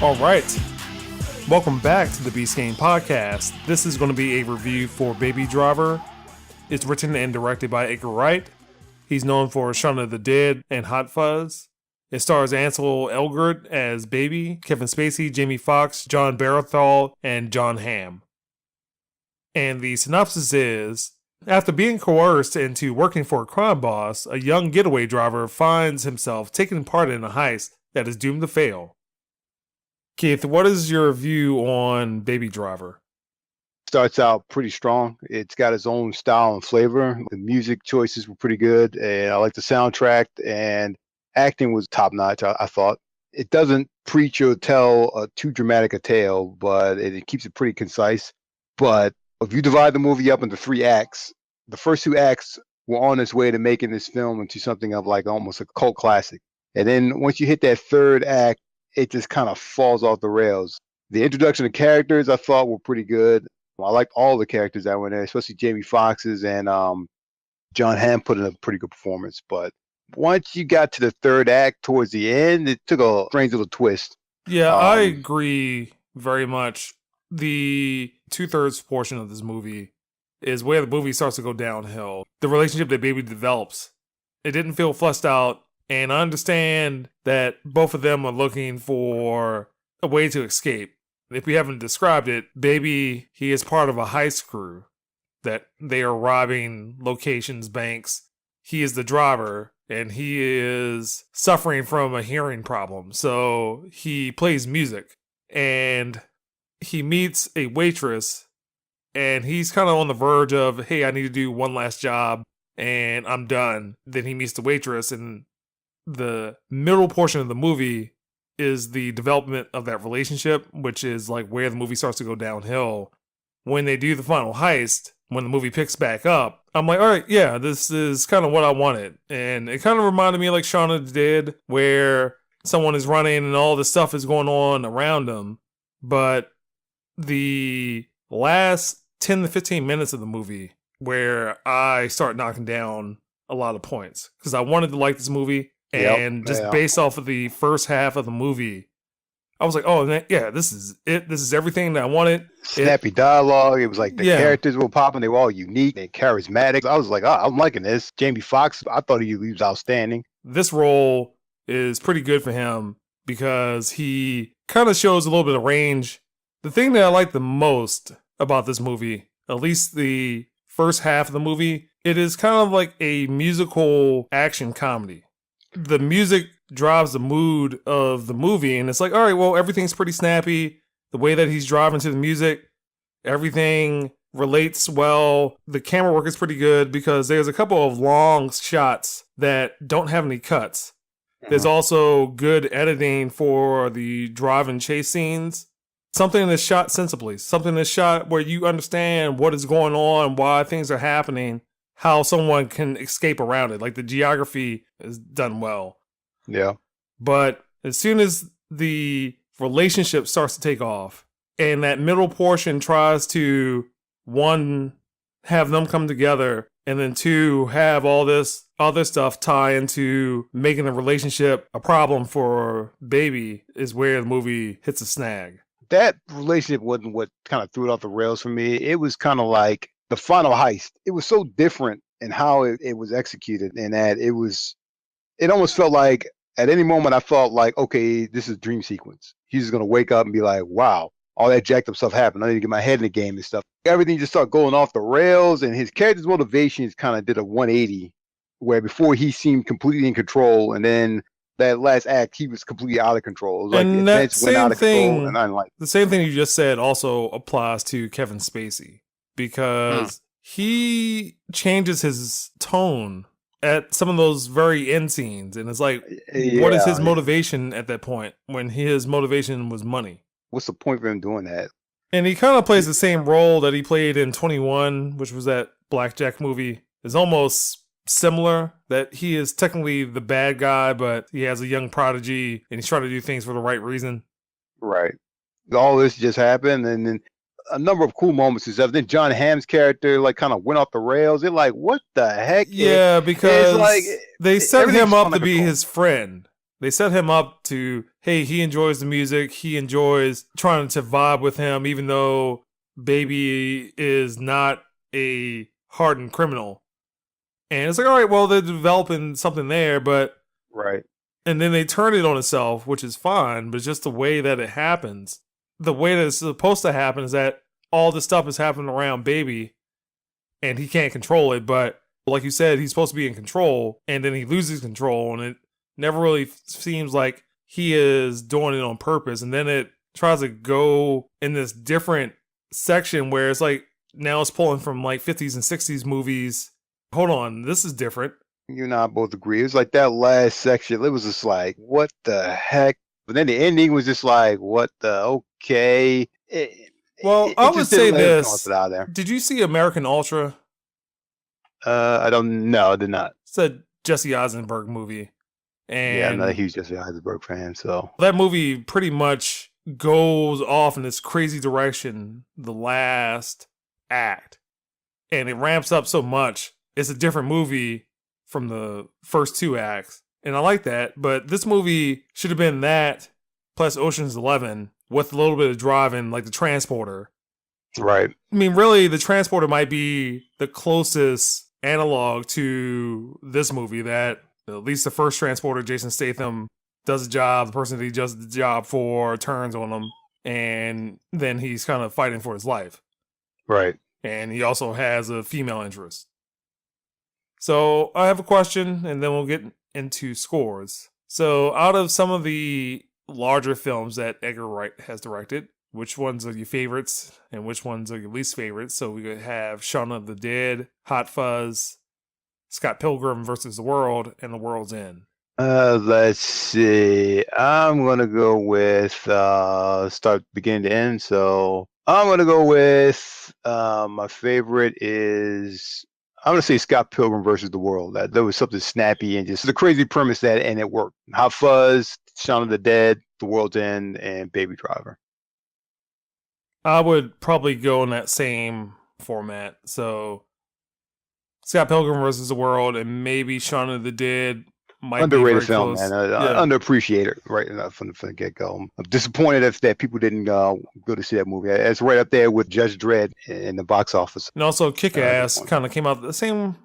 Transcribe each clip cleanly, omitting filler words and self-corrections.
All right. Welcome back to the Beast Game Podcast. This is going to be a review for Baby Driver. It's written and directed by Edgar Wright. He's known for Shaun of the Dead and Hot Fuzz. It stars Ansel Elgort as Baby, Kevin Spacey, Jamie Foxx, John Barathol, and John Hamm. And the synopsis is, after being coerced into working for a crime boss, a young getaway driver finds himself taking part in a heist that is doomed to fail. Keith, what is your view on Baby Driver? Starts out pretty strong. It's got its own style and flavor. The music choices were pretty good, and I like the soundtrack, and acting was top notch, I thought. It doesn't preach or tell too dramatic a tale, but it keeps it pretty concise. But if you divide the movie up into 3 acts, the first 2 acts were on its way to making this film into something of like almost a cult classic. And then once you hit that 3rd act, it just kind of falls off the rails. The introduction of characters I thought were pretty good. I liked all the characters that were in there, especially Jamie Foxx's, and John Hamm put in a pretty good performance. But once you got to the 3rd act towards the end, it took a strange little twist. Yeah, I agree very much. The 2/3 portion of this movie is where the movie starts to go downhill. The relationship that Baby develops, it didn't feel fleshed out. And I understand that both of them are looking for a way to escape. If we haven't described it, Baby, he is part of a heist crew that they are robbing locations, banks. He is the driver, and he is suffering from a hearing problem. So he plays music, and he meets a waitress, and he's kind of on the verge of, hey, I need to do one last job, and I'm done. Then he meets the waitress, and the middle portion of the movie is the development of that relationship, which is like where the movie starts to go downhill. When they do the final heist, when the movie picks back up, I'm like, all right, yeah, this is kind of what I wanted. And it kind of reminded me of like Shaun of the Dead, where someone is running and all this stuff is going on around them. But the last 10 to 15 minutes of the movie, where I start knocking down a lot of points, because I wanted to like this movie. And just based off of the first half of the movie, I was like, oh, man, yeah, this is it. This is everything that I wanted. Snappy dialogue. It was like the characters were popping. They were all unique and charismatic. I was like, oh, I'm liking this. Jamie Foxx, I thought he was outstanding. This role is pretty good for him because he kind of shows a little bit of range. The thing that I like the most about this movie, at least the first half of the movie, it is kind of like a musical action comedy. The music drives the mood of the movie, and it's like, all right, well, everything's pretty snappy. The way that he's driving to the music, everything relates well. The camera work is pretty good because there's a couple of long shots that don't have any cuts. There's also good editing for the drive and chase scenes. Something that's shot sensibly. Something that's shot where you understand what is going on, why things are happening, how someone can escape around it. Like the geography is done well. Yeah. But as soon as the relationship starts to take off and that middle portion tries to, 1, have them come together, and then 2, have all this other stuff tie into making the relationship a problem for Baby, is where the movie hits a snag. That relationship wasn't what kind of threw it off the rails for me. It was kind of like the final heist. It was so different in how it was executed, and that it almost felt like at any moment I felt like, okay, this is a dream sequence. He's just going to wake up and be like, wow, all that jacked up stuff happened. I need to get my head in the game and stuff. Everything just started going off the rails, and his character's motivations kind of did a 180, where before he seemed completely in control, and then that last act, he was completely out of control. It was like and events went out of control, and I didn't like it. The same thing you just said also applies to Kevin Spacey, because he changes his tone at some of those very end scenes. And it's like, what is his motivation at that point when his motivation was money? What's the point for him doing that? And he kind of plays the same role that he played in 21, which was that Blackjack movie. It's almost similar, that he is technically the bad guy, but he has a young prodigy and he's trying to do things for the right reason. Right. All this just happened, and then a number of cool moments and stuff. Then John Hamm's character like kind of went off the rails. They're like, what the heck? Yeah, because like, they set him up to be his friend. They set him up to, hey, he enjoys the music. He enjoys trying to vibe with him, even though Baby is not a hardened criminal. And it's like, all right, well, they're developing something there, but... Right. And then they turn it on itself, which is fine, but just the way that it happens. The way that it's supposed to happen is that all this stuff is happening around Baby, and he can't control it, but like you said, he's supposed to be in control, and then he loses control, and it never really seems like he is doing it on purpose. And then it tries to go in this different section where it's like, now it's pulling from like 50s and 60s movies. Hold on, this is different. You and I both agree. It was like that last section. It was just like, what the heck? But then the ending was just like, what the, okay. I would say this. Out there. Did you see American Ultra? I don't know. I did not. It's a Jesse Eisenberg movie. And yeah, I'm not a huge Jesse Eisenberg fan, so. That movie pretty much goes off in this crazy direction, the last act. And it ramps up so much. It's a different movie from the first two acts. And I like that. But this movie should have been that plus Ocean's 11 with a little bit of driving, like the Transporter. Right. I mean, really, the Transporter might be the closest analog to this movie, that at least the first Transporter, Jason Statham does a job, the person that he does the job for turns on him, and then he's kind of fighting for his life. Right. And he also has a female interest. So I have a question, and then we'll get into scores. So out of some of the larger films that Edgar Wright has directed, which ones are your favorites and which ones are your least favorites? So we could have Shaun of the Dead, Hot Fuzz, Scott Pilgrim versus the World, and The World's End. Let's see. I'm going to go with start beginning to end. So I'm going to go with my favorite is, I'm going to say Scott Pilgrim versus the World. There was something snappy and just the crazy premise and it worked. Hot Fuzz, Shaun of the Dead, The World's End, and Baby Driver. I would probably go in that same format. So Scott Pilgrim versus the World and maybe Shaun of the Dead might underrated be film, close. man. Underappreciated right from the get-go. I'm disappointed that people didn't go to see that movie. It's right up there with Judge Dredd in the box office. And also Kick-Ass kind of came out at the same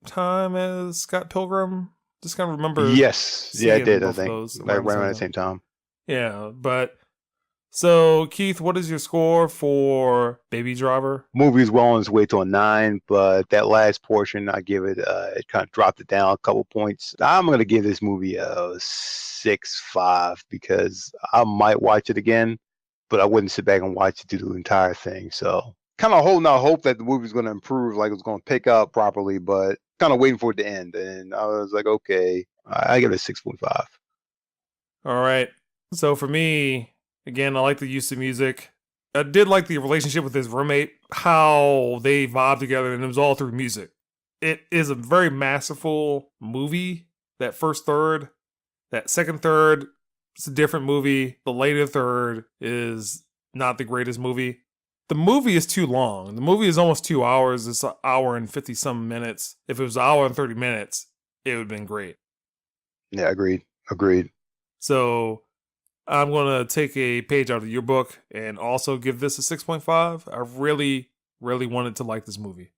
time as Scott Pilgrim. Just kind of remember. Yes. Yeah, it did, I think. Right around the same time. Yeah, but... So, Keith, what is your score for Baby Driver? Movie's well on its way to a 9, but that last portion, I give it, it kind of dropped it down a couple points. I'm going to give this movie a 6.5 because I might watch it again, but I wouldn't sit back and watch it through the entire thing. So, kind of holding out hope that the movie's going to improve, like it's going to pick up properly, but kind of waiting for it to end. And I was like, okay, I give it a 6.5. All right. So, for me... Again, I like the use of music. I did like the relationship with his roommate, how they vibe together, and it was all through music. It is a very masterful movie, that first third. That second third, it's a different movie. The later third is not the greatest movie. The movie is too long. The movie is almost 2 hours. It's an hour and 50-some minutes. If it was an hour and 30 minutes, it would have been great. Yeah, agreed. So... I'm going to take a page out of your book and also give this a 6.5. I really, really wanted to like this movie.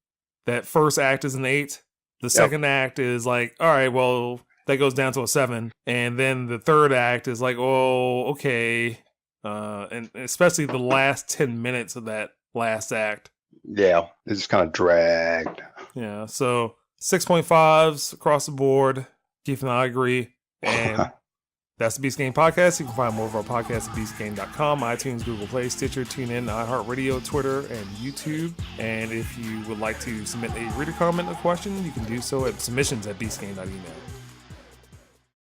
That first act is an 8. The second act is like, all right, well, that goes down to a 7. And then the third act is like, oh, okay. And especially the last 10 minutes of that last act. Yeah, it's just kind of dragged. Yeah, so 6.5s across the board. Keith and I agree. And... That's the Beast Game Podcast. You can find more of our podcasts at beastgame.com, iTunes, Google Play, Stitcher, TuneIn, iHeartRadio, Twitter, and YouTube. And if you would like to submit a reader comment or question, you can do so at submissions@beastgame.email.